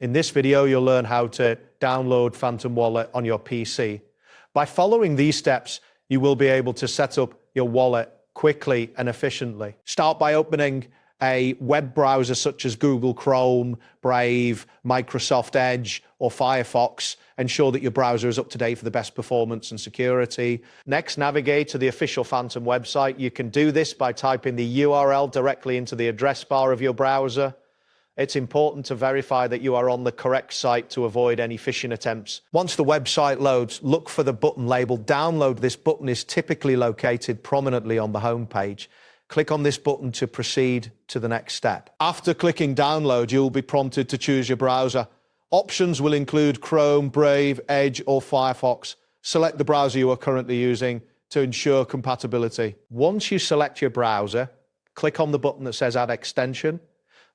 In this video, you'll learn how to download Phantom Wallet on your PC. By following these steps, you will be able to set up your wallet quickly and efficiently. Start by opening a web browser such as Google Chrome, Brave, Microsoft Edge, or Firefox. Ensure that your browser is up to date for the best performance and security. Next, navigate to the official Phantom website. You can do this by typing the URL directly into the address bar of your browser. It's important to verify that you are on the correct site to avoid any phishing attempts. Once the website loads, look for the button labeled Download. This button is typically located prominently on the home page. Click on this button to proceed to the next step. After clicking Download, you'll be prompted to choose your browser. Options will include Chrome, Brave, Edge, or Firefox. Select the browser you are currently using to ensure compatibility. Once you select your browser, click on the button that says Add Extension.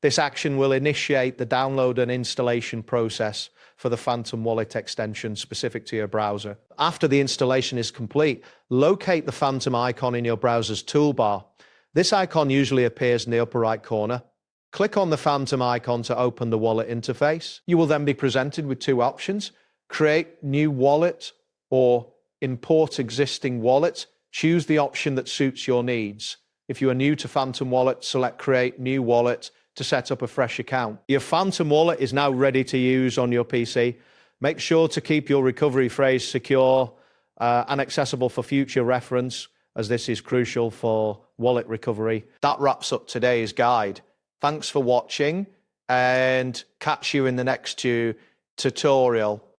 This action will initiate the download and installation process for the Phantom Wallet extension specific to your browser. After the installation is complete, locate the Phantom icon in your browser's toolbar. This icon usually appears in the upper right corner. Click on the Phantom icon to open the wallet interface. You will then be presented with two options: Create New Wallet or Import Existing Wallet. Choose the option that suits your needs. If you are new to Phantom Wallet, select Create New Wallet to set up a fresh account. Your Phantom Wallet is now ready to use on your PC. Make sure to keep your recovery phrase secure and accessible for future reference, as this is crucial for wallet recovery. That wraps up today's guide. Thanks for watching, and catch you in the next tutorial.